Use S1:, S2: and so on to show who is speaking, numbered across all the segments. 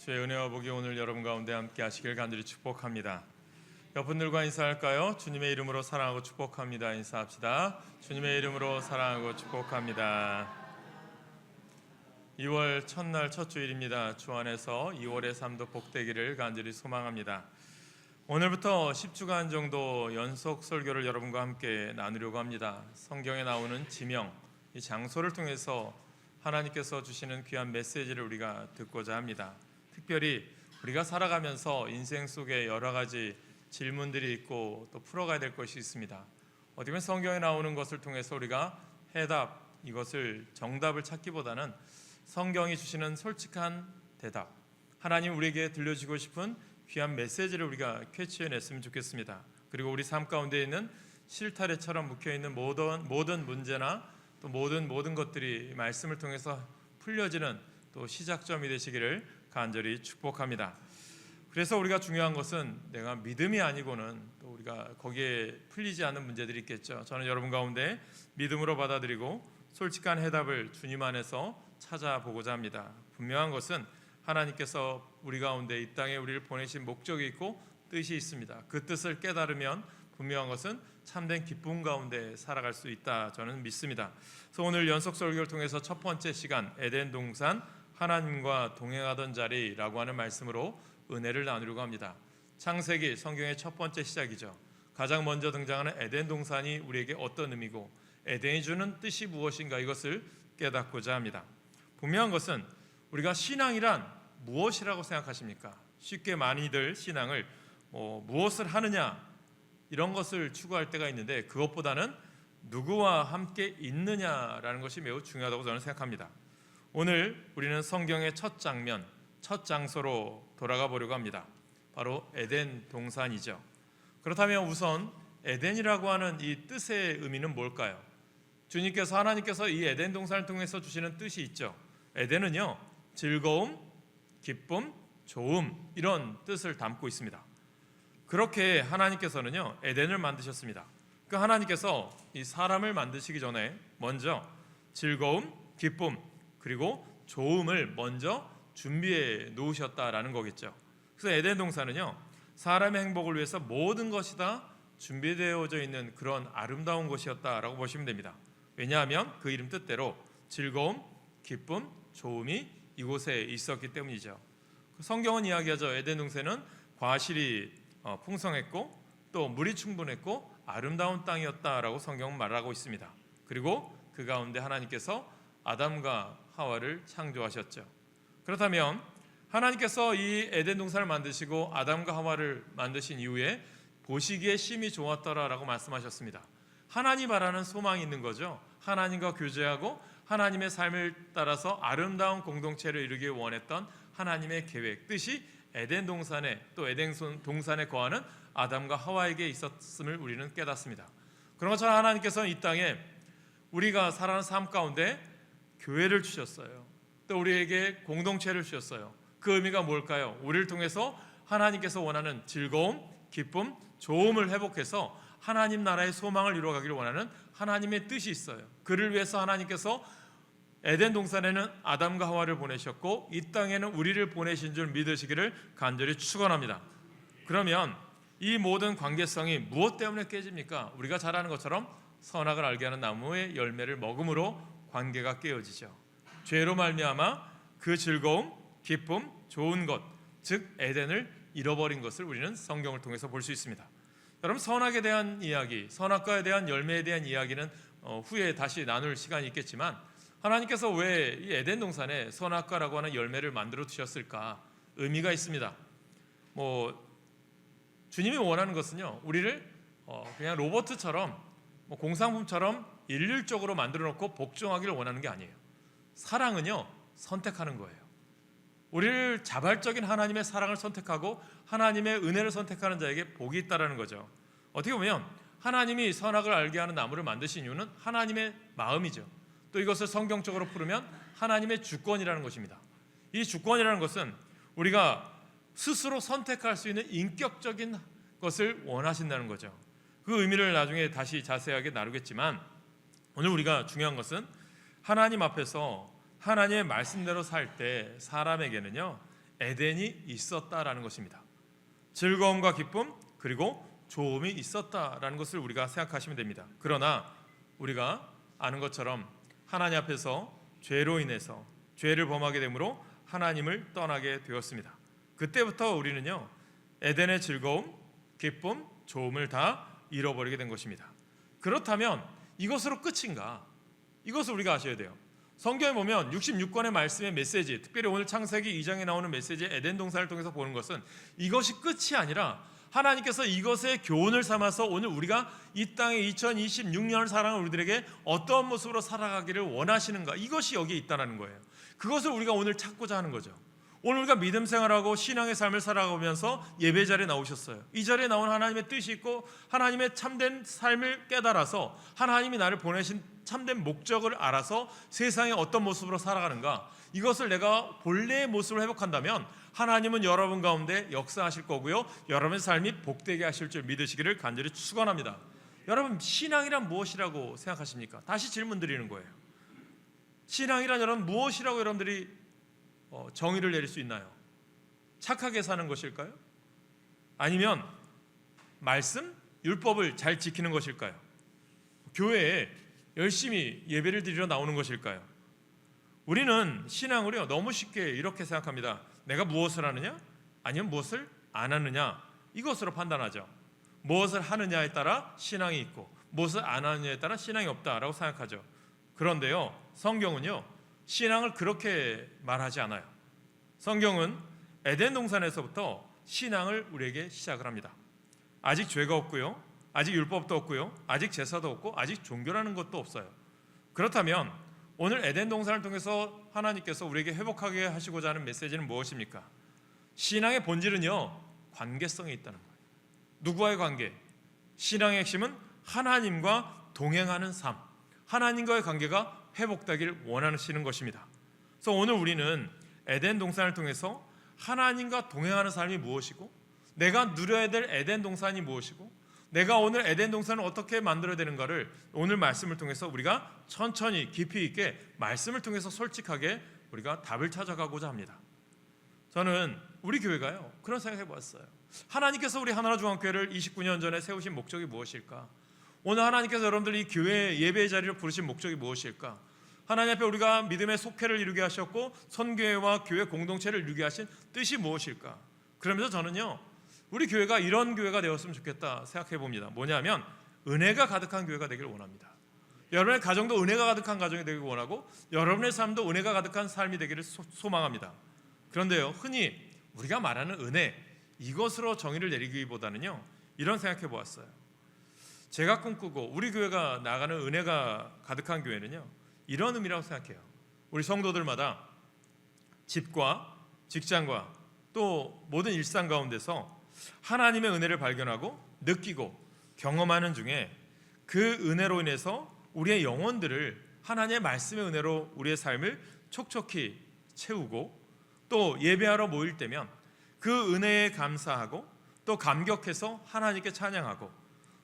S1: 주의 은혜와 복이 오늘 여러분 가운데 함께 하시길 간절히 축복합니다. 옆분들과 인사할까요? 주님의 이름으로 사랑하고 축복합니다. 인사합시다. 주님의 이름으로 사랑하고 축복합니다. 2월 첫날 첫 주일입니다. 주 안에서 2월의 삶도 복되기를 간절히 소망합니다. 오늘부터 10주간 정도 연속 설교를 여러분과 함께 나누려고 합니다. 성경에 나오는 지명, 이 장소를 통해서 하나님께서 주시는 귀한 메시지를 우리가 듣고자 합니다. 특별히 우리가 살아가면서 인생 속에 여러 가지 질문들이 있고 또 풀어가야 될 것이 있습니다. 어떻게 보면 성경에 나오는 것을 통해서 우리가 해답, 이것을 정답을 찾기보다는 성경이 주시는 솔직한 대답, 하나님 우리에게 들려주고 싶은 귀한 메시지를 우리가 캐치해냈으면 좋겠습니다. 그리고 우리 삶 가운데 있는 실타래처럼 묵혀있는 모든 문제나 또 모든 것들이 말씀을 통해서 풀려지는 또 시작점이 되시기를 간절히 축복합니다. 그래서 우리가 중요한 것은 내가 믿음이 아니고는 또 우리가 거기에 풀리지 않는 문제들이 있겠죠. 저는 여러분 가운데 믿음으로 받아들이고 솔직한 해답을 주님 안에서 찾아보고자 합니다. 분명한 것은 하나님께서 우리 가운데 이 땅에 우리를 보내신 목적이 있고 뜻이 있습니다. 그 뜻을 깨달으면 분명한 것은 참된 기쁨 가운데 살아갈 수 있다, 저는 믿습니다. 그래서 오늘 연속 설교를 통해서 첫 번째 시간 에덴 동산 하나님과 동행하던 자리라고 하는 말씀으로 은혜를 나누려고 합니다. 창세기 성경의 첫 번째 시작이죠. 가장 먼저 등장하는 에덴 동산이 우리에게 어떤 의미고 에덴이 주는 뜻이 무엇인가, 이것을 깨닫고자 합니다. 분명한 것은 우리가 신앙이란 무엇이라고 생각하십니까? 쉽게 많이들 신앙을 무엇을 하느냐 이런 것을 추구할 때가 있는데, 그것보다는 누구와 함께 있느냐라는 것이 매우 중요하다고 저는 생각합니다. 오늘 우리는 성경의 첫 장면, 첫 장소로 돌아가 보려고 합니다. 바로 에덴 동산이죠. 그렇다면 우선 에덴이라고 하는 이 뜻의 의미는 뭘까요? 하나님께서 이 에덴 동산을 통해서 주시는 뜻이 있죠. 에덴은요, 즐거움, 기쁨, 좋음, 이런 뜻을 담고 있습니다. 그렇게 하나님께서는요, 에덴을 만드셨습니다. 그 하나님께서 이 사람을 만드시기 전에 먼저 즐거움, 기쁨, 그리고 좋음을 먼저 준비해 놓으셨다라는 거겠죠. 그래서 에덴 동산은요, 사람의 행복을 위해서 모든 것이 다 준비되어져 있는 그런 아름다운 곳이었다라고 보시면 됩니다. 왜냐하면 그 이름 뜻대로 즐거움, 기쁨, 좋음이 이곳에 있었기 때문이죠. 성경은 이야기하죠. 에덴 동산은 과실이 풍성했고 또 물이 충분했고 아름다운 땅이었다라고 성경은 말하고 있습니다. 그리고 그 가운데 하나님께서 아담과 하와를 창조하셨죠. 그렇다면 하나님께서 이 에덴 동산을 만드시고 아담과 하와를 만드신 이후에 보시기에 심히 좋았더라라고 말씀하셨습니다. 하나님 바라는 소망이 있는 거죠. 하나님과 교제하고 하나님의 삶을 따라서 아름다운 공동체를 이루기 원했던 하나님의 계획, 뜻이 에덴 동산에 또 에덴 동산에 거하는 아담과 하와에게 있었음을 우리는 깨닫습니다. 그런 것처럼 하나님께서는 이 땅에 우리가 살아가는 삶 가운데 교회를 주셨어요. 또 우리에게 공동체를 주셨어요. 그 의미가 뭘까요? 우리를 통해서 하나님께서 원하는 즐거움, 기쁨, 좋음을 회복해서 하나님 나라의 소망을 이루어가기를 원하는 하나님의 뜻이 있어요. 그를 위해서 하나님께서 에덴 동산에는 아담과 하와를 보내셨고 이 땅에는 우리를 보내신 줄 믿으시기를 간절히 축원합니다. 그러면 이 모든 관계성이 무엇 때문에 깨집니까? 우리가 잘 아는 것처럼 선악을 알게 하는 나무의 열매를 먹음으로 관계가 깨어지죠. 죄로 말미암아 그 즐거움, 기쁨, 좋은 것, 즉 에덴을 잃어버린 것을 우리는 성경을 통해서 볼 수 있습니다. 여러분, 선악에 대한 이야기, 선악과에 대한 열매에 대한 이야기는 후에 다시 나눌 시간이 있겠지만, 하나님께서 왜 이 에덴 동산에 선악과라고 하는 열매를 만들어 두셨을까? 의미가 있습니다. 주님이 원하는 것은요, 우리를 그냥 로봇처럼 공산품처럼 일률적으로 만들어 놓고 복종하기를 원하는 게 아니에요. 사랑은요, 선택하는 거예요. 우리를 자발적인 하나님의 사랑을 선택하고 하나님의 은혜를 선택하는 자에게 복이 있다라는 거죠. 어떻게 보면 하나님이 선악을 알게 하는 나무를 만드신 이유는 하나님의 마음이죠. 또 이것을 성경적으로 풀으면 하나님의 주권이라는 것입니다. 이 주권이라는 것은 우리가 스스로 선택할 수 있는 인격적인 것을 원하신다는 거죠. 그 의미를 나중에 다시 자세하게 나누겠지만, 오늘 우리가 중요한 것은 하나님 앞에서 하나님의 말씀대로 살 때 사람에게는요, 에덴이 있었다라는 것입니다. 즐거움과 기쁨 그리고 좋음이 있었다라는 것을 우리가 생각하시면 됩니다. 그러나 우리가 아는 것처럼 하나님 앞에서 죄로 인해서 죄를 범하게 되므로 하나님을 떠나게 되었습니다. 그때부터 우리는요, 에덴의 즐거움, 기쁨, 좋음을 다 잃어버리게 된 것입니다. 그렇다면 이것으로 끝인가? 이것을 우리가 아셔야 돼요. 성경에 보면 66권의 말씀의 메시지, 특별히 오늘 창세기 2장에 나오는 메시지 에덴 동산을 통해서 보는 것은 이것이 끝이 아니라 하나님께서 이것의 교훈을 삼아서 오늘 우리가 이 땅에 2026년을 살아가는 우리들에게 어떤 모습으로 살아가기를 원하시는가, 이것이 여기에 있다는 거예요. 그것을 우리가 오늘 찾고자 하는 거죠. 오늘 우리가 믿음 생활하고 신앙의 삶을 살아가면서 예배 자리에 나오셨어요. 이 자리에 나온 하나님의 뜻이 있고 하나님의 참된 삶을 깨달아서 하나님이 나를 보내신 참된 목적을 알아서 세상에 어떤 모습으로 살아가는가, 이것을 내가 본래의 모습을 회복한다면 하나님은 여러분 가운데 역사하실 거고요, 여러분의 삶이 복되게 하실 줄 믿으시기를 간절히 축원합니다. 여러분, 신앙이란 무엇이라고 생각하십니까? 다시 질문 드리는 거예요. 신앙이란 여러분 무엇이라고 여러분들이 정의를 내릴 수 있나요? 착하게 사는 것일까요? 아니면 말씀, 율법을 잘 지키는 것일까요? 교회에 열심히 예배를 드리러 나오는 것일까요? 우리는 신앙을요, 너무 쉽게 이렇게 생각합니다. 내가 무엇을 하느냐? 아니면 무엇을 안 하느냐? 이것으로 판단하죠. 무엇을 하느냐에 따라 신앙이 있고 무엇을 안 하느냐에 따라 신앙이 없다라고 생각하죠. 그런데요, 성경은요, 신앙을 그렇게 말하지 않아요. 성경은 에덴 동산에서부터 신앙을 우리에게 시작을 합니다. 아직 죄가 없고요, 아직 율법도 없고요, 아직 제사도 없고 아직 종교라는 것도 없어요. 그렇다면 오늘 에덴 동산을 통해서 하나님께서 우리에게 회복하게 하시고자 하는 메시지는 무엇입니까? 신앙의 본질은요, 관계성에 있다는 거예요. 누구와의 관계? 신앙의 핵심은 하나님과 동행하는 삶, 하나님과의 관계가 회복되기를 원하시는 것입니다. 그래서 오늘 우리는 에덴 동산을 통해서 하나님과 동행하는 삶이 무엇이고, 내가 누려야 될 에덴 동산이 무엇이고, 내가 오늘 에덴 동산을 어떻게 만들어야 되는가를 오늘 말씀을 통해서 우리가 천천히 깊이 있게 말씀을 통해서 솔직하게 우리가 답을 찾아가고자 합니다. 저는 우리 교회가요, 그런 생각해 보았어요. 하나님께서 우리 하나라 중앙교회를 29년 전에 세우신 목적이 무엇일까? 오늘 하나님께서 여러분들 이 교회 예배의 자리를 부르신 목적이 무엇일까? 하나님 앞에 우리가 믿음의 속회를 이루게 하셨고 선교회와 교회 공동체를 이루게 하신 뜻이 무엇일까? 그러면서 저는요, 우리 교회가 이런 교회가 되었으면 좋겠다 생각해 봅니다. 뭐냐면 은혜가 가득한 교회가 되기를 원합니다. 여러분의 가정도 은혜가 가득한 가정이 되기를 원하고 여러분의 삶도 은혜가 가득한 삶이 되기를 소망합니다. 그런데요, 흔히 우리가 말하는 은혜, 이것으로 정의를 내리기보다는요, 이런 생각해 보았어요. 제가 꿈꾸고 우리 교회가 나가는 은혜가 가득한 교회는요, 이런 의미라고 생각해요. 우리 성도들마다 집과 직장과 또 모든 일상 가운데서 하나님의 은혜를 발견하고 느끼고 경험하는 중에 그 은혜로 인해서 우리의 영혼들을 하나님의 말씀의 은혜로 우리의 삶을 촉촉히 채우고, 또 예배하러 모일 때면 그 은혜에 감사하고 또 감격해서 하나님께 찬양하고,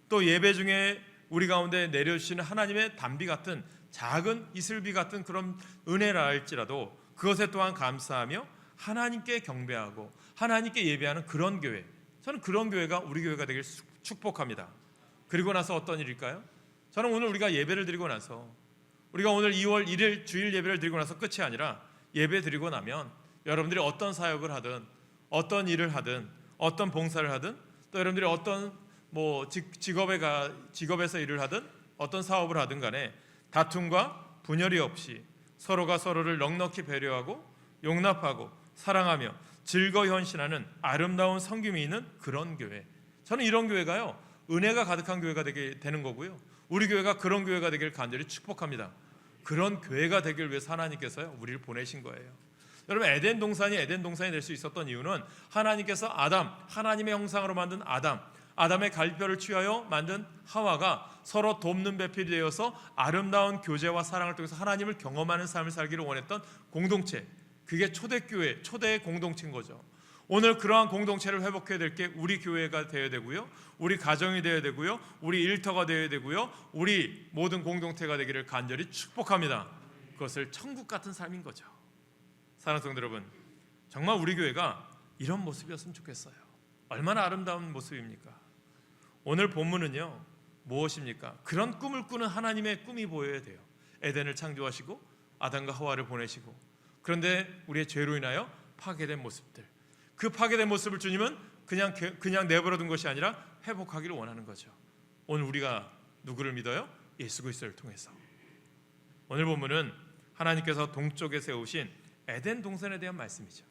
S1: 또 예배 중에 우리 가운데 내려주시는 하나님의 단비 같은 작은 이슬비 같은 그런 은혜라 할지라도 그것에 또한 감사하며 하나님께 경배하고 하나님께 예배하는 그런 교회, 저는 그런 교회가 우리 교회가 되길 축복합니다. 그리고 나서 어떤 일일까요? 저는 오늘 우리가 예배를 드리고 나서, 우리가 오늘 2월 1일 주일 예배를 드리고 나서 끝이 아니라 예배 드리고 나면 여러분들이 어떤 사역을 하든 어떤 일을 하든 어떤 봉사를 하든 또 여러분들이 어떤 직업에서 일을 하든 어떤 사업을 하든 간에 다툼과 분열이 없이 서로가 서로를 넉넉히 배려하고 용납하고 사랑하며 즐거이 헌신하는 아름다운 섬김이 있는 그런 교회, 저는 이런 교회가요, 은혜가 가득한 교회가 되게 되는 거고요, 우리 교회가 그런 교회가 되길 간절히 축복합니다. 그런 교회가 되길 위해서 하나님께서요, 우리를 보내신 거예요. 여러분, 에덴 동산이 될 수 있었던 이유는 하나님께서 하나님의 형상으로 만든 아담의 갈비뼈를 취하여 만든 하와가 서로 돕는 배필이 되어서 아름다운 교제와 사랑을 통해서 하나님을 경험하는 삶을 살기를 원했던 공동체, 그게 초대교회, 초대의 공동체인 거죠. 오늘 그러한 공동체를 회복해야 될 게 우리 교회가 되어야 되고요, 우리 가정이 되어야 되고요, 우리 일터가 되어야 되고요, 우리 모든 공동체가 되기를 간절히 축복합니다. 그것을 천국 같은 삶인 거죠. 사랑하는 성도 여러분, 정말 우리 교회가 이런 모습이었으면 좋겠어요. 얼마나 아름다운 모습입니까? 오늘 본문은요, 무엇입니까? 그런 꿈을 꾸는 하나님의 꿈이 보여야 돼요. 에덴을 창조하시고 아담과 하와를 보내시고, 그런데 우리의 죄로 인하여 파괴된 모습들, 그 파괴된 모습을 주님은 그냥 내버려둔 것이 아니라 회복하기를 원하는 거죠. 오늘 우리가 누구를 믿어요? 예수 그리스도를 통해서. 오늘 본문은 하나님께서 동쪽에 세우신 에덴 동산에 대한 말씀이죠.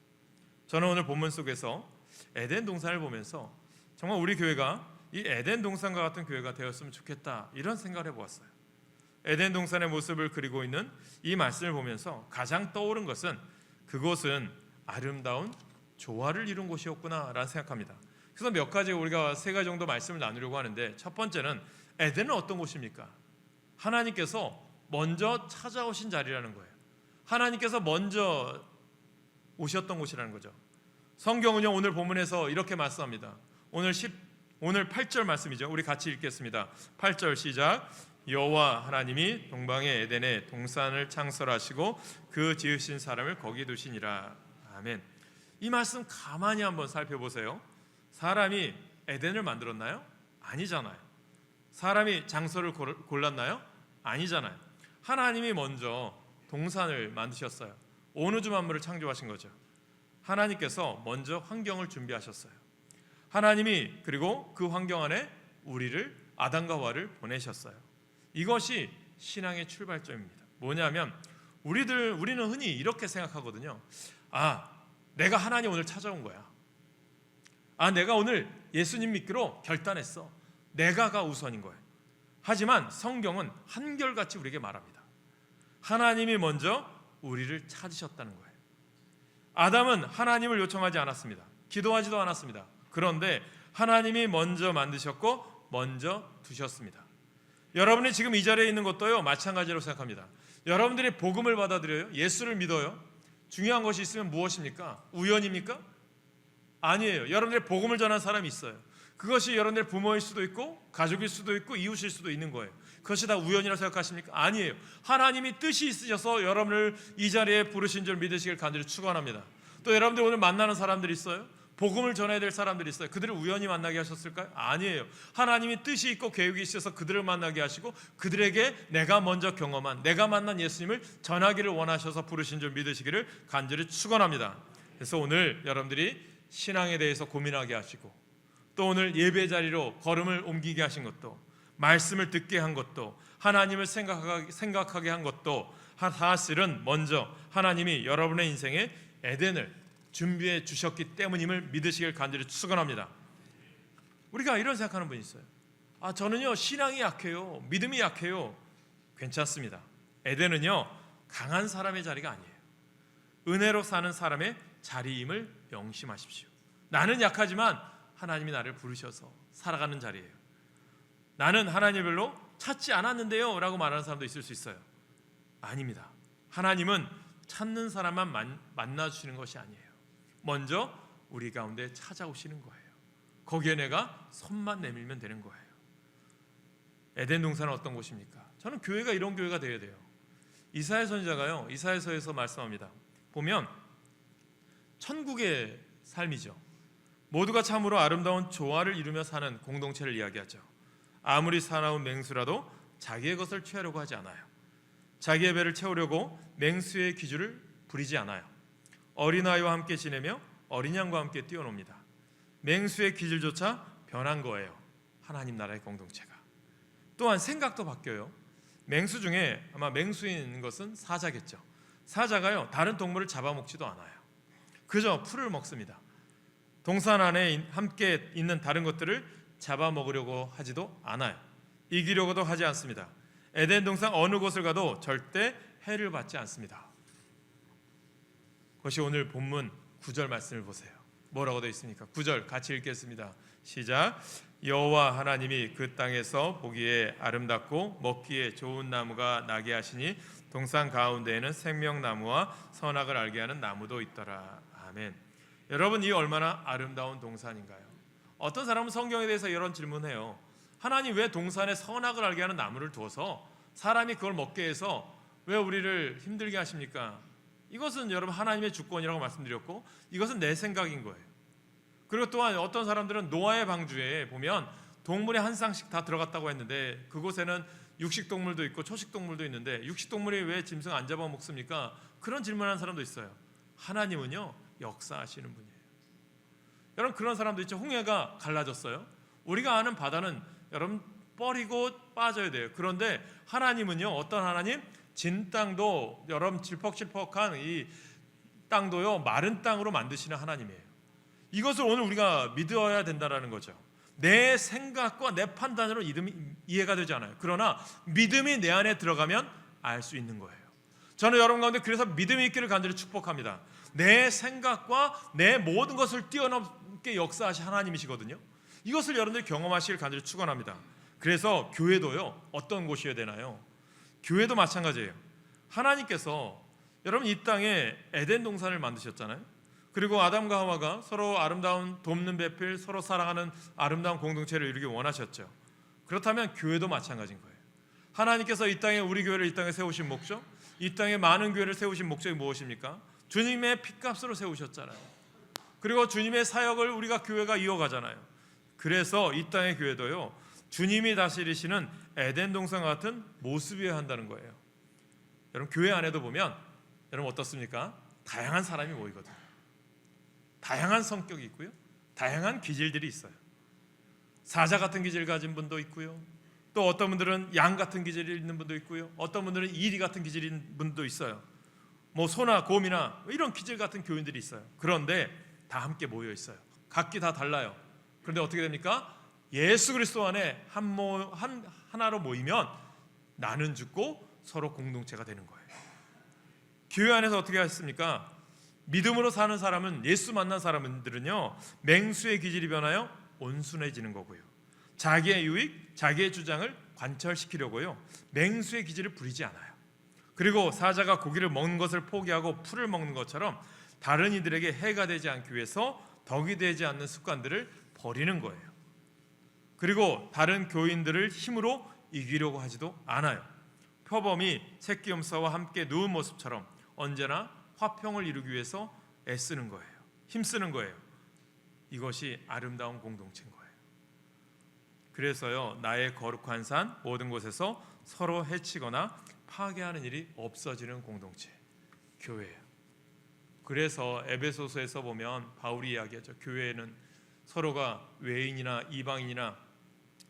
S1: 저는 오늘 본문 속에서 에덴 동산을 보면서 정말 우리 교회가 이 에덴 동산과 같은 교회가 되었으면 좋겠다, 이런 생각을 해보았어요. 에덴 동산의 모습을 그리고 있는 이 말씀을 보면서 가장 떠오른 것은 그곳은 아름다운 조화를 이룬 곳이었구나라는 생각합니다. 그래서 몇 가지, 우리가 세 가지 정도 말씀을 나누려고 하는데, 첫 번째는 에덴은 어떤 곳입니까? 하나님께서 먼저 찾아오신 자리라는 거예요. 하나님께서 먼저 오셨던 곳이라는 거죠. 성경은요, 오늘 본문에서 이렇게 말씀합니다. 오늘 8절 말씀이죠. 우리 같이 읽겠습니다. 8절 시작. 여호와 하나님이 동방의 에덴에 동산을 창설하시고 그 지으신 사람을 거기 두시니라. 아멘. 이 말씀 가만히 한번 살펴보세요. 사람이 에덴을 만들었나요? 아니잖아요. 사람이 장소를 골랐나요? 아니잖아요. 하나님이 먼저 동산을 만드셨어요. 온 우주 만물을 창조하신 거죠. 하나님께서 먼저 환경을 준비하셨어요. 하나님이 그리고 그 환경 안에 우리를, 아담과 하와를 보내셨어요. 이것이 신앙의 출발점입니다. 뭐냐면 우리는 흔히 이렇게 생각하거든요. 내가 하나님 오늘 찾아온 거야. 내가 오늘 예수님 믿기로 결단했어. 내가가 우선인 거예요. 하지만 성경은 한결같이 우리에게 말합니다. 하나님이 먼저 우리를 찾으셨다는 거예요. 아담은 하나님을 요청하지 않았습니다. 기도하지도 않았습니다. 그런데 하나님이 먼저 만드셨고 먼저 두셨습니다. 여러분이 지금 이 자리에 있는 것도요, 마찬가지로 생각합니다. 여러분들이 복음을 받아들여요? 예수를 믿어요? 중요한 것이 있으면 무엇입니까? 우연입니까? 아니에요. 여러분들이 복음을 전한 사람이 있어요. 그것이 여러분들의 부모일 수도 있고 가족일 수도 있고 이웃일 수도 있는 거예요. 그것이 다 우연이라고 생각하십니까? 아니에요. 하나님이 뜻이 있으셔서 여러분을 이 자리에 부르신 줄 믿으시길 간절히 축원합니다. 또 여러분들 오늘 만나는 사람들이 있어요. 복음을 전해야 될 사람들이 있어요. 그들을 우연히 만나게 하셨을까요? 아니에요. 하나님이 뜻이 있고 계획이 있어서 그들을 만나게 하시고 그들에게 내가 먼저 경험한, 내가 만난 예수님을 전하기를 원하셔서 부르신 줄 믿으시기를 간절히 축원합니다. 그래서 오늘 여러분들이 신앙에 대해서 고민하게 하시고, 또 오늘 예배 자리로 걸음을 옮기게 하신 것도, 말씀을 듣게 한 것도, 하나님을 생각하게 한 것도 사실은 먼저 하나님이 여러분의 인생에 에덴을 준비해 주셨기 때문임을 믿으시길 간절히 축원합니다. 우리가 이런 생각하는 분이 있어요. 저는요 신앙이 약해요, 믿음이 약해요. 괜찮습니다. 에덴은요 강한 사람의 자리가 아니에요. 은혜로 사는 사람의 자리임을 명심하십시오. 나는 약하지만 하나님이 나를 부르셔서 살아가는 자리예요. 나는 하나님 별로 찾지 않았는데요 라고 말하는 사람도 있을 수 있어요. 아닙니다. 하나님은 찾는 사람만 만나주시는 것이 아니에요. 먼저 우리 가운데 찾아오시는 거예요. 거기에 내가 손만 내밀면 되는 거예요. 에덴 동산은 어떤 곳입니까? 저는 교회가 이런 교회가 되어야 돼요. 이사야 선지자가요 이사야서에서 말씀합니다. 보면 천국의 삶이죠. 모두가 참으로 아름다운 조화를 이루며 사는 공동체를 이야기하죠. 아무리 사나운 맹수라도 자기의 것을 취하려고 하지 않아요. 자기의 배를 채우려고 맹수의 기주를 부리지 않아요. 어린아이와 함께 지내며 어린 양과 함께 뛰어놉니다. 맹수의 기질조차 변한 거예요. 하나님 나라의 공동체가. 또한 생각도 바뀌어요. 맹수 중에 아마 맹수인 것은 사자겠죠. 사자가요 다른 동물을 잡아먹지도 않아요. 그저 풀을 먹습니다. 동산 안에 함께 있는 다른 것들을 잡아먹으려고 하지도 않아요. 이기려고도 하지 않습니다. 에덴 동산 어느 곳을 가도 절대 해를 받지 않습니다. 그것이 오늘 본문 9절 말씀을 보세요. 뭐라고 되어 있습니까? 9절 같이 읽겠습니다. 시작. 여호와 하나님이 그 땅에서 보기에 아름답고 먹기에 좋은 나무가 나게 하시니 동산 가운데에는 생명나무와 선악을 알게 하는 나무도 있더라. 아멘. 여러분, 이 얼마나 아름다운 동산인가요? 어떤 사람은 성경에 대해서 이런 질문해요. 하나님 왜 동산에 선악을 알게 하는 나무를 두어서 사람이 그걸 먹게 해서 왜 우리를 힘들게 하십니까? 이것은 여러분 하나님의 주권이라고 말씀드렸고, 이것은 내 생각인 거예요. 그리고 또한 어떤 사람들은 노아의 방주에 보면 동물이 한 쌍씩 다 들어갔다고 했는데, 그곳에는 육식동물도 있고 초식동물도 있는데 육식동물이 왜 짐승 안 잡아먹습니까? 그런 질문하는 사람도 있어요. 하나님은요, 역사하시는 분이에요. 여러분, 그런 사람도 있죠. 홍해가 갈라졌어요. 우리가 아는 바다는 여러분 뻘이고 빠져야 돼요. 그런데 하나님은요, 어떤 하나님? 진 땅도 여러분 질퍽질퍽한 이 땅도요, 마른 땅으로 만드시는 하나님이에요. 이것을 오늘 우리가 믿어야 된다는 거죠. 내 생각과 내 판단으로 이해가 되지 않아요. 그러나 믿음이 내 안에 들어가면 알 수 있는 거예요. 저는 여러분 가운데 그래서 믿음이 있기를 간절히 축복합니다. 내 생각과 내 모든 것을 뛰어넘게 역사하신 하나님이시거든요. 이것을 여러분들이 경험하시길 간절히 축원합니다. 그래서 교회도요, 어떤 곳이어야 되나요? 교회도 마찬가지예요. 하나님께서 여러분 이 땅에 에덴 동산을 만드셨잖아요. 그리고 아담과 하와가 서로 아름다운 돕는 배필, 서로 사랑하는 아름다운 공동체를 이루기 원하셨죠. 그렇다면 교회도 마찬가지인 거예요. 하나님께서 이 땅에, 우리 교회를 이 땅에 세우신 목적, 이 땅에 많은 교회를 세우신 목적이 무엇입니까? 주님의 핏값으로 세우셨잖아요. 그리고 주님의 사역을 우리가 교회가 이어가잖아요. 그래서 이 땅의 교회도요, 주님이 다스리시는 에덴 동산 같은 모습이어야 한다는 거예요. 여러분, 교회 안에도 보면 여러분 어떻습니까? 다양한 사람이 모이거든요. 다양한 성격이 있고요, 다양한 기질들이 있어요. 사자 같은 기질 가진 분도 있고요, 또 어떤 분들은 양 같은 기질이 있는 분도 있고요, 어떤 분들은 이리 같은 기질이 있는 분도 있어요. 뭐 소나 곰이나 이런 기질 같은 교인들이 있어요. 그런데 다 함께 모여 있어요. 각기 다 달라요. 그런데 어떻게 됩니까? 예수 그리스도 안에 하나로 모이면 나는 죽고 서로 공동체가 되는 거예요. 교회 안에서 어떻게 하셨습니까? 믿음으로 사는 사람은, 예수 만난 사람들은요, 맹수의 기질이 변하여 온순해지는 거고요, 자기의 유익, 자기의 주장을 관철시키려고요, 맹수의 기질을 부리지 않아요. 그리고 사자가 고기를 먹는 것을 포기하고 풀을 먹는 것처럼 다른 이들에게 해가 되지 않기 위해서 덕이 되지 않는 습관들을 버리는 거예요. 그리고 다른 교인들을 힘으로 이기려고 하지도 않아요. 표범이 새끼 염소와 함께 누운 모습처럼 언제나 화평을 이루기 위해서 애쓰는 거예요. 힘쓰는 거예요. 이것이 아름다운 공동체인 거예요. 그래서요, 나의 거룩한 산 모든 곳에서 서로 해치거나 파괴하는 일이 없어지는 공동체, 교회예요. 그래서 에베소서에서 보면 바울이 이야기하죠. 교회에는 서로가 외인이나 이방인이나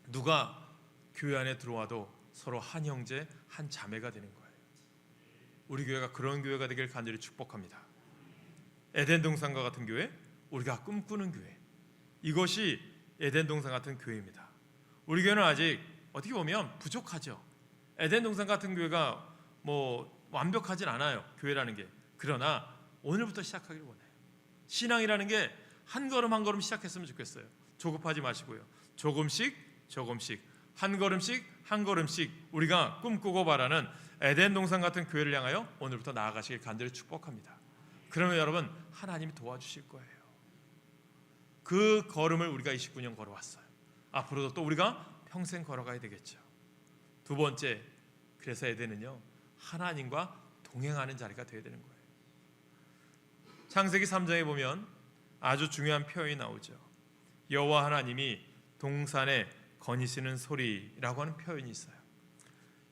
S1: 누가 교회 안에 들어와도 서로 한 형제 한 자매가 되는 거예요. 우리 교회가 그런 교회가 되길 간절히 축복합니다. 에덴 동산과 같은 교회, 우리가 꿈꾸는 교회, 이것이 에덴 동산 같은 교회입니다. 우리 교회는 아직 어떻게 보면 부족하죠. 에덴 동산 같은 교회가 뭐 완벽하진 않아요, 교회라는 게. 그러나 오늘부터 시작하기를 원해요. 신앙이라는 게 한 걸음 한 걸음 시작했으면 좋겠어요. 조급하지 마시고요, 조금씩 한 걸음씩 한 걸음씩 우리가 꿈꾸고 바라는 에덴 동산 같은 교회를 향하여 오늘부터 나아가시길 간절히 축복합니다. 그러면 여러분, 하나님이 도와주실 거예요. 그 걸음을 우리가 29년 걸어왔어요. 앞으로도 또 우리가 평생 걸어가야 되겠죠. 두 번째, 그래서 에덴은요, 하나님과 동행하는 자리가 되어야 되는 거예요. 창세기 3장에 보면 아주 중요한 표현이 나오죠. 여호와 하나님이 동산에 거니시는 소리라고 하는 표현이 있어요.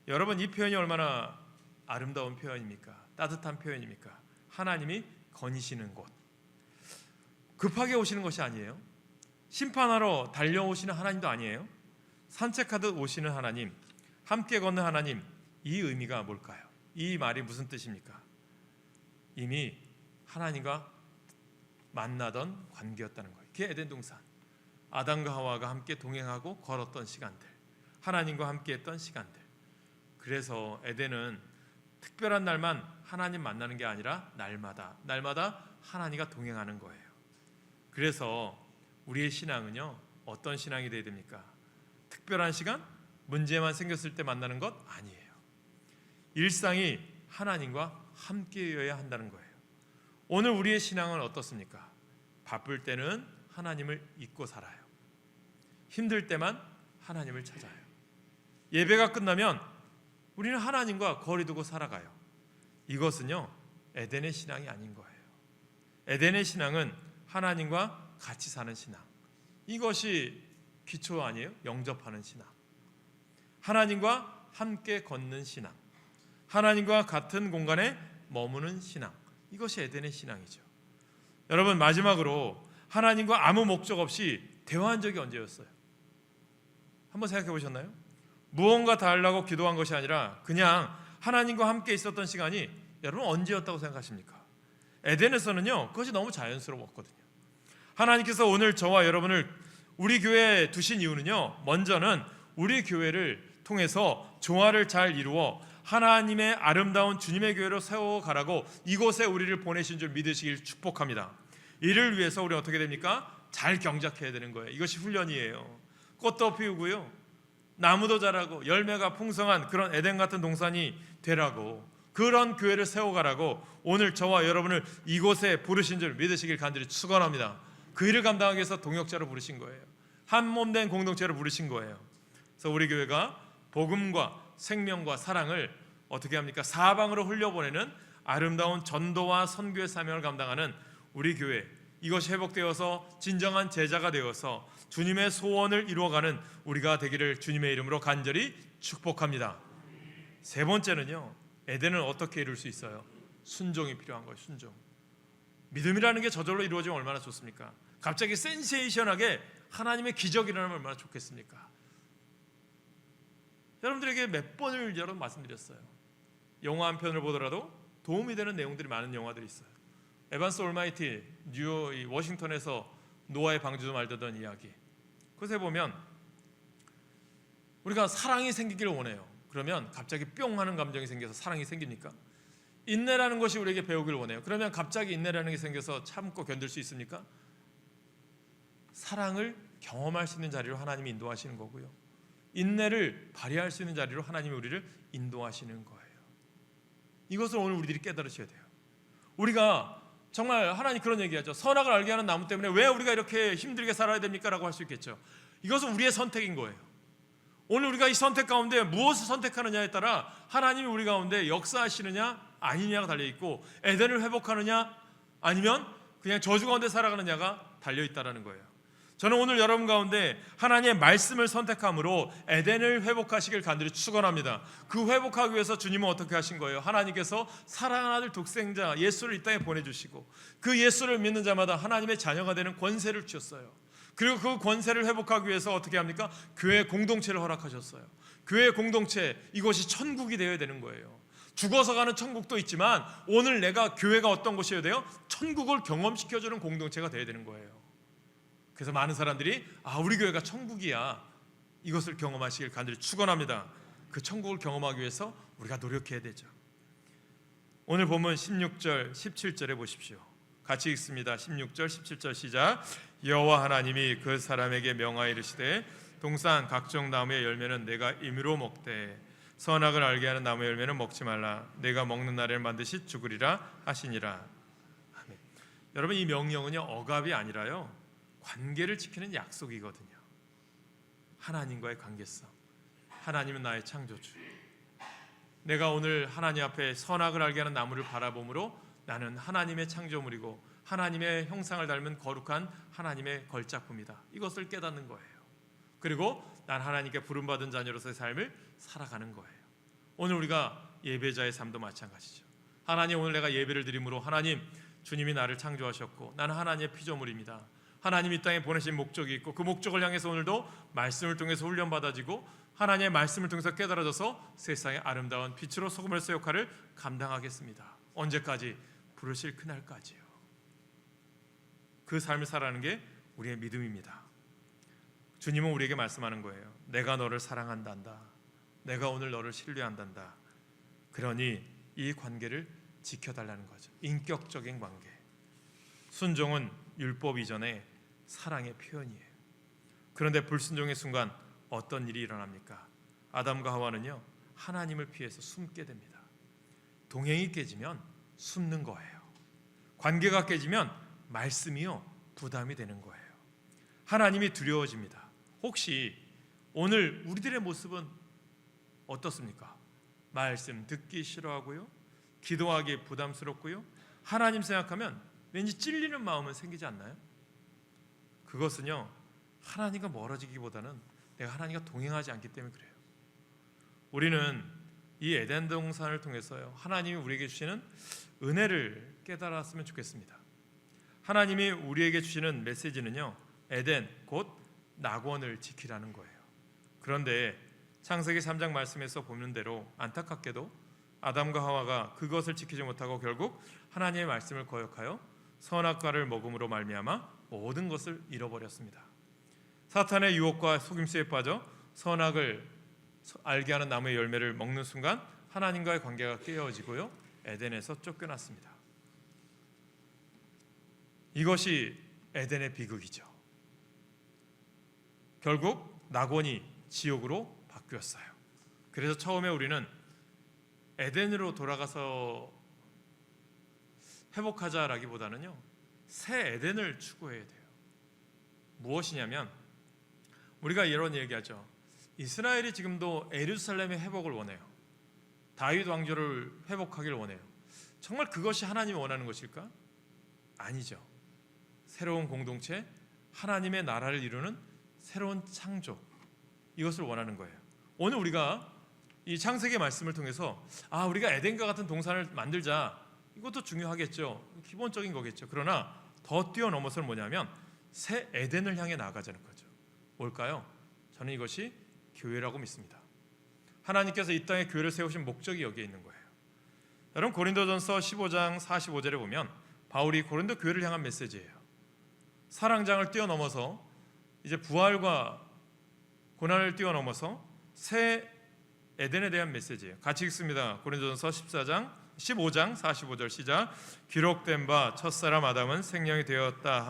S1: 여러분, 이 표현이 얼마나 아름다운 표현입니까? 따뜻한 표현입니까? 하나님이 거니시는 곳, 급하게 오시는 것이 아니에요. 심판하러 달려오시는 하나님도 아니에요. 산책하듯 오시는 하나님, 함께 걷는 하나님, 이 의미가 뭘까요? 이 말이 무슨 뜻입니까? 이미 하나님과 만나던 관계였다는 거예요. 그게 에덴 동산, 아담과 하와가 함께 동행하고 걸었던 시간들, 하나님과 함께 했던 시간들. 그래서 에덴은 특별한 날만 하나님 만나는 게 아니라 날마다 하나님과 동행하는 거예요. 그래서 우리의 신앙은요, 어떤 신앙이 되어야 됩니까? 특별한 시간, 문제만 생겼을 때 만나는 것 아니에요. 일상이 하나님과 함께여야 한다는 거예요. 오늘 우리의 신앙은 어떻습니까? 바쁠 때는 하나님을 잊고 살아요. 힘들 때만 하나님을 찾아요. 예배가 끝나면 우리는 하나님과 거리 두고 살아가요. 이것은요, 에덴의 신앙이 아닌 거예요. 에덴의 신앙은 하나님과 같이 사는 신앙, 이것이 기초 아니에요? 영접하는 신앙, 하나님과 함께 걷는 신앙, 하나님과 같은 공간에 머무는 신앙, 이것이 에덴의 신앙이죠. 여러분, 마지막으로 하나님과 아무 목적 없이 대화한 적이 언제였어요? 한번 생각해 보셨나요? 무언가 다 하려고 기도한 것이 아니라 그냥 하나님과 함께 있었던 시간이 여러분 언제였다고 생각하십니까? 에덴에서는요, 그것이 너무 자연스러웠거든요. 하나님께서 오늘 저와 여러분을 우리 교회에 두신 이유는요, 먼저는 우리 교회를 통해서 조화를 잘 이루어 하나님의 아름다운 주님의 교회로 세워가라고 이곳에 우리를 보내신 줄 믿으시길 축복합니다. 이를 위해서 우리는 어떻게 됩니까? 잘 경작해야 되는 거예요. 이것이 훈련이에요. 꽃도 피우고요, 나무도 자라고 열매가 풍성한 그런 에덴 같은 동산이 되라고, 그런 교회를 세워가라고 오늘 저와 여러분을 이곳에 부르신 줄 믿으시길 간절히 축원합니다. 그 일을 감당하기 위해서 동역자로 부르신 거예요. 한 몸된 공동체로 부르신 거예요. 그래서 우리 교회가 복음과 생명과 사랑을 어떻게 합니까? 사방으로 흘려보내는 아름다운 전도와 선교의 사명을 감당하는 우리 교회, 이것이 회복되어서 진정한 제자가 되어서 주님의 소원을 이루어가는 우리가 되기를 주님의 이름으로 간절히 축복합니다. 세 번째는요, 에덴은 어떻게 이룰 수 있어요? 순종이 필요한 거예요. 순종. 믿음이라는 게 저절로 이루어지면 얼마나 좋습니까? 갑자기 센세이션하게 하나님의 기적이 일어나면 얼마나 좋겠습니까? 여러분들에게 몇 번을 여러 번 말씀드렸어요. 영화 한 편을 보더라도 도움이 되는 내용들이 많은 영화들이 있어요. 에반스 올마이티, 뉴욕 워싱턴에서 노아의 방주도 말되던 이야기, 그것에 보면 우리가 사랑이 생기기를 원해요. 그러면 갑자기 뿅 하는 감정이 생겨서 사랑이 생깁니까? 인내라는 것이 우리에게 배우기를 원해요. 그러면 갑자기 인내라는 게 생겨서 참고 견딜 수 있습니까? 사랑을 경험할 수 있는 자리로 하나님이 인도하시는 거고요, 인내를 발휘할 수 있는 자리로 하나님이 우리를 인도하시는 거예요. 이것을 오늘 우리들이 깨달으셔야 돼요. 우리가 정말 하나님 그런 얘기하죠. 선악을 알게 하는 나무 때문에 왜 우리가 이렇게 힘들게 살아야 됩니까? 라고 할 수 있겠죠. 이것은 우리의 선택인 거예요. 오늘 우리가 이 선택 가운데 무엇을 선택하느냐에 따라 하나님이 우리 가운데 역사하시느냐 아니냐가 달려있고, 에덴을 회복하느냐 아니면 그냥 저주 가운데 살아가느냐가 달려있다는 거예요. 저는 오늘 여러분 가운데 하나님의 말씀을 선택함으로 에덴을 회복하시길 간절히 축원합니다. 그 회복하기 위해서 주님은 어떻게 하신 거예요? 하나님께서 사랑하는 아들 독생자 예수를 이 땅에 보내주시고 그 예수를 믿는 자마다 하나님의 자녀가 되는 권세를 주셨어요. 그리고 그 권세를 회복하기 위해서 어떻게 합니까? 교회 공동체를 허락하셨어요. 교회 공동체, 이것이 천국이 되어야 되는 거예요. 죽어서 가는 천국도 있지만 오늘 내가 교회가 어떤 곳이어야 돼요? 천국을 경험시켜주는 공동체가 되어야 되는 거예요. 그래서 많은 사람들이 우리 교회가 천국이야, 이것을 경험하시길 간절히 축원합니다. 그 천국을 경험하기 위해서 우리가 노력해야 되죠. 오늘 본문 16절 17절에 보십시오. 같이 읽습니다. 16절 17절 시작. 여호와 하나님이 그 사람에게 명하여 이르시되 동산 각종 나무의 열매는 내가 임의로 먹되 선악을 알게 하는 나무의 열매는 먹지 말라. 내가 먹는 날에는 반드시 죽으리라 하시니라. 아멘. 여러분, 이 명령은요, 억압이 아니라요, 관계를 지키는 약속이거든요. 하나님과의 관계성. 하나님은 나의 창조주. 내가 오늘 하나님 앞에 선악을 알게 하는 나무를 바라봄으로 나는 하나님의 창조물이고 하나님의 형상을 닮은 거룩한 하나님의 걸작품이다, 이것을 깨닫는 거예요. 그리고 난 하나님께 부름받은 자녀로서의 삶을 살아가는 거예요. 오늘 우리가 예배자의 삶도 마찬가지죠. 하나님, 오늘 내가 예배를 드림으로 하나님, 주님이 나를 창조하셨고 나는 하나님의 피조물입니다. 하나님 이 땅에 보내신 목적이 있고 그 목적을 향해서 오늘도 말씀을 통해서 훈련받아지고 하나님의 말씀을 통해서 깨달아져서 세상의 아름다운 빛으로 소금으로서 역할을 감당하겠습니다. 언제까지? 부르실 그날까지요. 그 삶을 살아가는 게 우리의 믿음입니다. 주님은 우리에게 말씀하는 거예요. 내가 너를 사랑한단다. 내가 오늘 너를 신뢰한단다. 그러니 이 관계를 지켜달라는 거죠. 인격적인 관계. 순종은 율법 이전에 사랑의 표현이에요. 그런데 불순종의 순간 어떤 일이 일어납니까? 아담과 하와는요, 하나님을 피해서 숨게 됩니다. 동행이 깨지면 숨는 거예요. 관계가 깨지면 말씀이요, 부담이 되는 거예요. 하나님이 두려워집니다. 혹시 오늘 우리들의 모습은 어떻습니까? 말씀 듣기 싫어하고요, 기도하기 부담스럽고요. 하나님 생각하면 왠지 찔리는 마음은 생기지 않나요? 그것은요, 하나님과 멀어지기보다는 내가 하나님과 동행하지 않기 때문에 그래요. 우리는 이 에덴 동산을 통해서요, 하나님이 우리에게 주시는 은혜를 깨달았으면 좋겠습니다. 하나님이 우리에게 주시는 메시지는요, 에덴 곧 낙원을 지키라는 거예요. 그런데 창세기 3장 말씀에서 보는 대로 안타깝게도 아담과 하와가 그것을 지키지 못하고 결국 하나님의 말씀을 거역하여 선악과를 먹음으로 말미암아 모든 것을 잃어버렸습니다. 사탄의 유혹과 속임수에 빠져 선악을 알게 하는 나무의 열매를 먹는 순간 하나님과의 관계가 깨어지고요, 에덴에서 쫓겨났습니다. 이것이 에덴의 비극이죠. 결국 낙원이 지옥으로 바뀌었어요. 그래서 처음에 우리는 에덴으로 돌아가서 회복하자라기보다는요, 새 에덴을 추구해야 돼요. 무엇이냐면 우리가 이런 얘기하죠. 이스라엘이 지금도 예루살렘의 회복을 원해요. 다윗 왕조를 회복하기를 원해요. 정말 그것이 하나님이 원하는 것일까? 아니죠. 새로운 공동체, 하나님의 나라를 이루는 새로운 창조, 이것을 원하는 거예요. 오늘 우리가 이 창세기 말씀을 통해서 우리가 에덴과 같은 동산을 만들자, 이것도 중요하겠죠. 기본적인 거겠죠. 그러나 더 뛰어넘어서는 뭐냐면 새 에덴을 향해 나아가자는 거죠. 뭘까요? 저는 이것이 교회라고 믿습니다. 하나님께서 이 땅에 교회를 세우신 목적이 여기에 있는 거예요. 여러분, 고린도전서 15장 45절에 보면 바울이 고린도 교회를 향한 메시지예요. 사랑장을 뛰어넘어서 이제 부활과 고난을 뛰어넘어서 새 에덴에 대한 메시지예요. 같이 읽습니다. 고린도전서 15장 45절 시작. 기록된 바 첫사람 아담은 생명이 되었다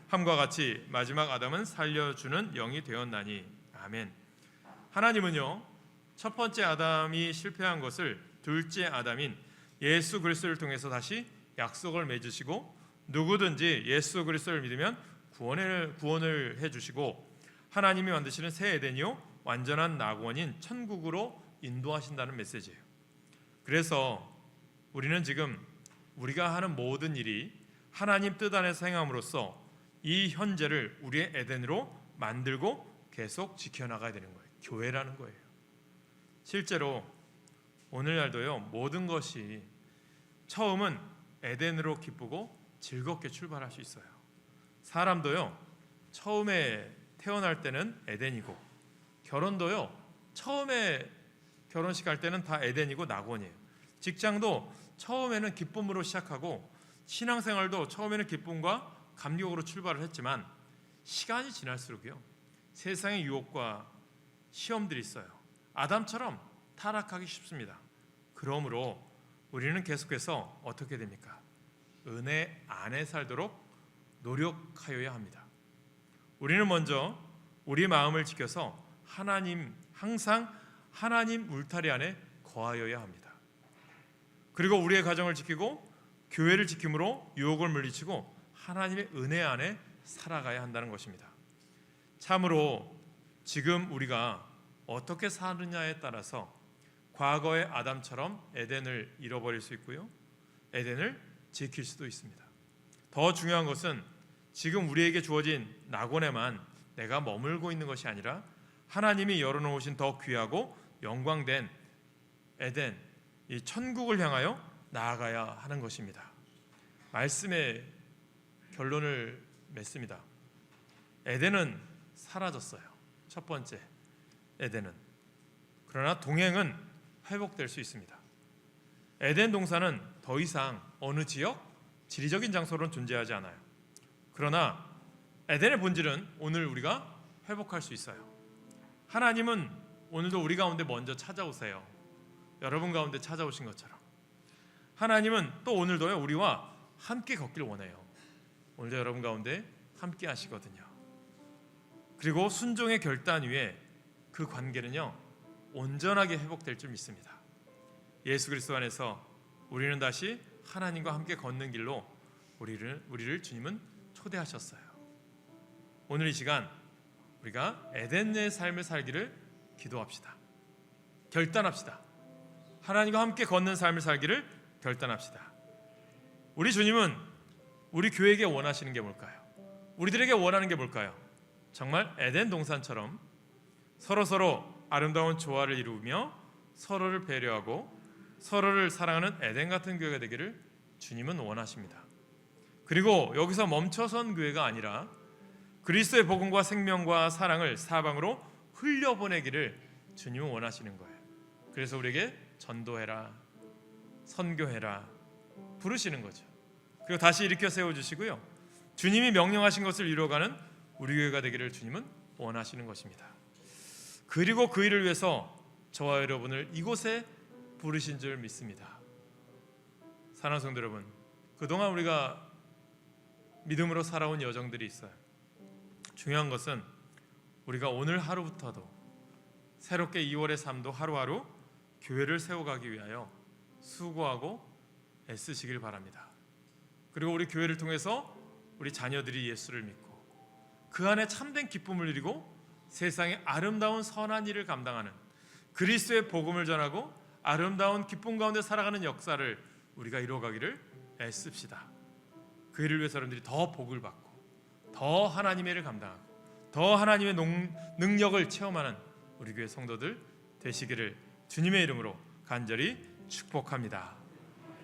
S1: 함과 같이 마지막 아담은 살려주는 영이 되었나니. 아멘. 하나님은요, 첫 번째 아담이 실패한 것을 둘째 아담인 예수 그리스도를 통해서 다시 약속을 맺으시고 누구든지 예수 그리스도를 믿으면 구원을 해주시고 하나님이 만드시는 새 에덴이요 완전한 낙원인 천국으로 인도하신다는 메시지예요. 그래서 우리는 지금 우리가 하는 모든 일이 하나님 뜻 안에서 행함으로써 이 현재를 우리의 에덴으로 만들고 계속 지켜나가야 되는 거예요. 교회라는 거예요. 실제로 오늘날도요, 모든 것이 처음은 에덴으로 기쁘고 즐겁게 출발할 수 있어요. 사람도요, 처음에 태어날 때는 에덴이고, 결혼도요, 처음에 결혼식 할 때는 다 에덴이고 낙원이에요. 직장도 처음에는 기쁨으로 시작하고, 신앙생활도 처음에는 기쁨과 감격으로 출발을 했지만 시간이 지날수록요, 세상의 유혹과 시험들이 있어요. 아담처럼 타락하기 쉽습니다. 그러므로 우리는 계속해서 어떻게 됩니까? 은혜 안에 살도록 노력하여야 합니다. 우리는 먼저 우리 마음을 지켜서 항상 하나님 울타리 안에 거하여야 합니다. 그리고 우리의 가정을 지키고 교회를 지킴으로 유혹을 물리치고 하나님의 은혜 안에 살아가야 한다는 것입니다. 참으로 지금 우리가 어떻게 사느냐에 따라서 과거의 아담처럼 에덴을 잃어버릴 수 있고요, 에덴을 지킬 수도 있습니다. 더 중요한 것은 지금 우리에게 주어진 낙원에만 내가 머물고 있는 것이 아니라 하나님이 열어놓으신 더 귀하고 영광된 에덴, 이 천국을 향하여 나아가야 하는 것입니다. 말씀의 결론을 맺습니다. 에덴은 사라졌어요. 첫 번째 에덴은. 그러나 동행은 회복될 수 있습니다. 에덴 동산은 더 이상 어느 지역, 지리적인 장소로는 존재하지 않아요. 그러나 에덴의 본질은 오늘 우리가 회복할 수 있어요. 하나님은 오늘도 우리 가운데 먼저 찾아오세요. 여러분 가운데 찾아오신 것처럼 하나님은 또 오늘도요, 우리와 함께 걷길 원해요. 오늘도 여러분 가운데 함께 하시거든요. 그리고 순종의 결단 위에 그 관계는요, 온전하게 회복될 줄 믿습니다. 예수 그리스도 안에서 우리는 다시 하나님과 함께 걷는 길로 우리를 주님은 초대하셨어요. 오늘 이 시간 우리가 에덴의 삶을 살기를 기도합시다. 결단합시다. 하나님과 함께 걷는 삶을 살기를 결단합시다. 우리 주님은 우리 교회에게 원하시는 게 뭘까요? 우리들에게 원하는 게 뭘까요? 정말 에덴 동산처럼 서로 아름다운 조화를 이루며 서로를 배려하고 서로를 사랑하는 에덴 같은 교회가 되기를 주님은 원하십니다. 그리고 여기서 멈춰선 교회가 아니라 그리스도의 복음과 생명과 사랑을 사방으로 흘려보내기를 주님은 원하시는 거예요. 그래서 우리에게 전도해라, 선교해라 부르시는 거죠. 그리고 다시 일으켜 세워주시고요, 주님이 명령하신 것을 이루어가는 우리 교회가 되기를 주님은 원하시는 것입니다. 그리고 그 일을 위해서 저와 여러분을 이곳에 부르신 줄 믿습니다. 사랑하는 성도 여러분, 그동안 우리가 믿음으로 살아온 여정들이 있어요. 중요한 것은 우리가 오늘 하루부터도 새롭게 2월의 삶도 하루하루 교회를 세워가기 위하여 수고하고 애쓰시길 바랍니다. 그리고 우리 교회를 통해서 우리 자녀들이 예수를 믿고 그 안에 참된 기쁨을 누리고 세상의 아름다운 선한 일을 감당하는, 그리스도의 복음을 전하고 아름다운 기쁨 가운데 살아가는 역사를 우리가 이루어가기를 애씁시다. 그 일을 위해서 여러분들이 더 복을 받고 더 하나님의 일을 감당하고 더 하나님의 능력을 체험하는 우리 교회 성도들 되시기를 주님의 이름으로 간절히 축복합니다.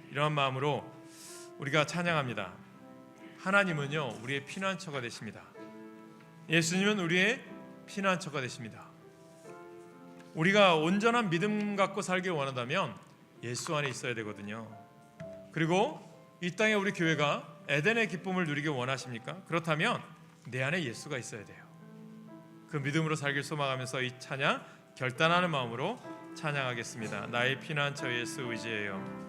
S1: 이러한 마음으로 우리가 찬양합니다. 하나님은요, 우리의 피난처가 되십니다. 예수님은 우리의 피난처가 되십니다. 우리가 온전한 믿음 갖고 살길 원한다면 예수 안에 있어야 되거든요. 그리고 이 땅에 우리 교회가 에덴의 기쁨을 누리길 원하십니까? 그렇다면 내 안에 예수가 있어야 돼요. 그 믿음으로 살길 소망하면서 이 찬양 결단하는 마음으로 찬양하겠습니다. 나의 피난처 예수 의지해요.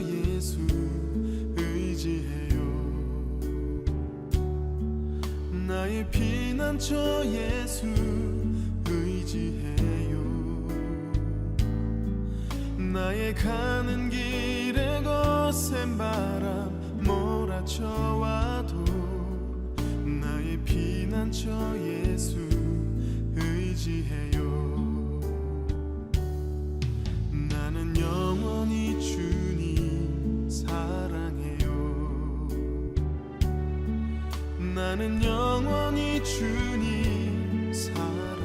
S2: 예수 의지해요. 나의 피난처 예수 의지해요. 나의 가는 길에 거센 바람 몰아쳐와도 나의 피난처 예수 의지해요. 나는 영원히 주님 사랑해요. 나는 영원히 주님 사랑해요.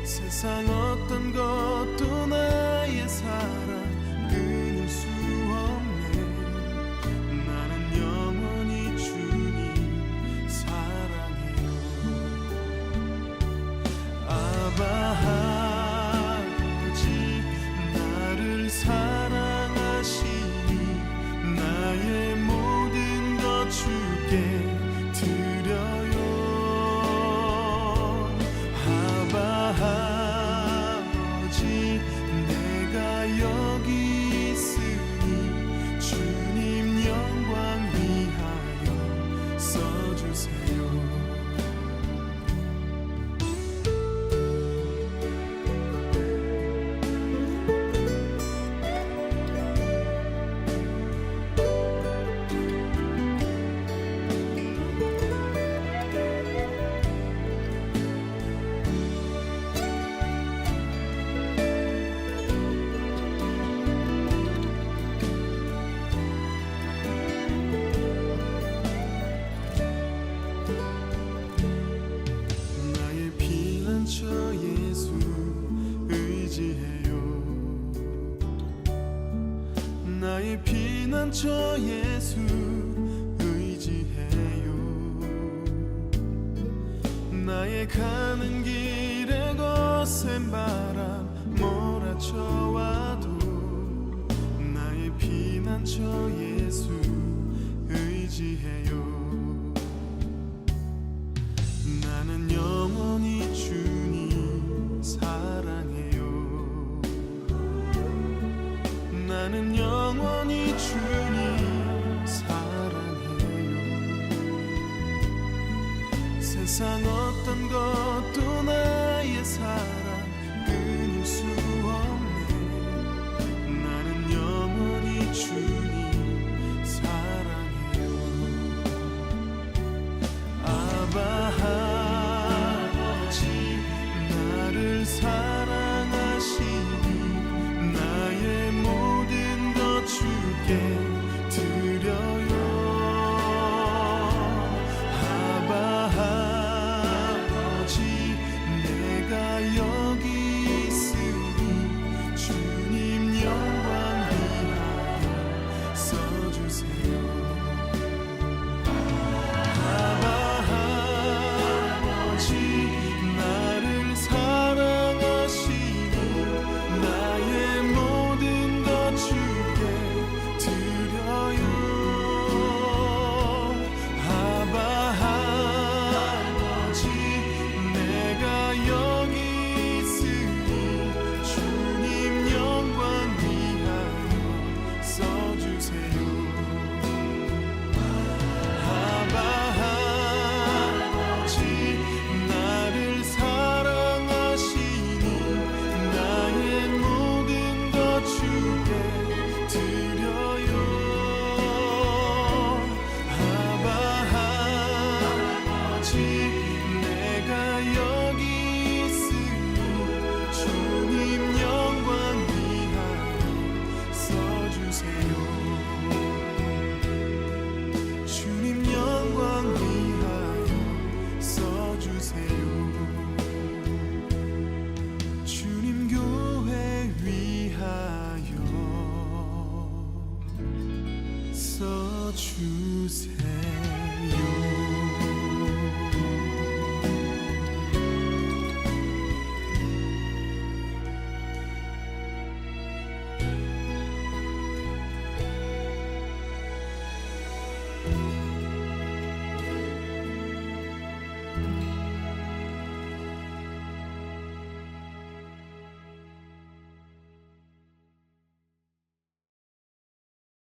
S2: 세상 어떤 것도 나의 사랑 끊을 수 없네. 나는 영원히 주님 사랑해요. 아바 사랑하시니 나의 모든 것 주께 드려요. 아바 아버지 내가 여기 있으니 주님 영광 위하여 써주세요. 나의 피난처 예수 의지해요. 나의 가는 길에 거센 바람 몰아쳐와도 나의 피난처 예수 의지해요. 나는 영원히 주님 사랑해요. 나는 영원히 주님 사랑해요. 세상 어떤 것도 나의 사랑 수 없네. 나는 영원히 주님 사랑해요. 아바 아버지 나를 사랑하시니 나의 모든 것 주께 드려요. 아바 아버지 내가 여기 있으니 주님 영광 위하여 써주세요. 아바 아버지 나를 사랑하시니 나의 모든 것 주께 드려요. 아바 아버지 내가 여기 있으니 주님 영광 위하여 써주세요. 아바 아버지 나를 사랑하시니 나의 모든 것 주께 드려요. 아바 아버지 내가 여기 있으니 주님 영광 위하여 써주세요. 주님 영광 위하여 써주세요. 주님 교회 위하여 써주세요.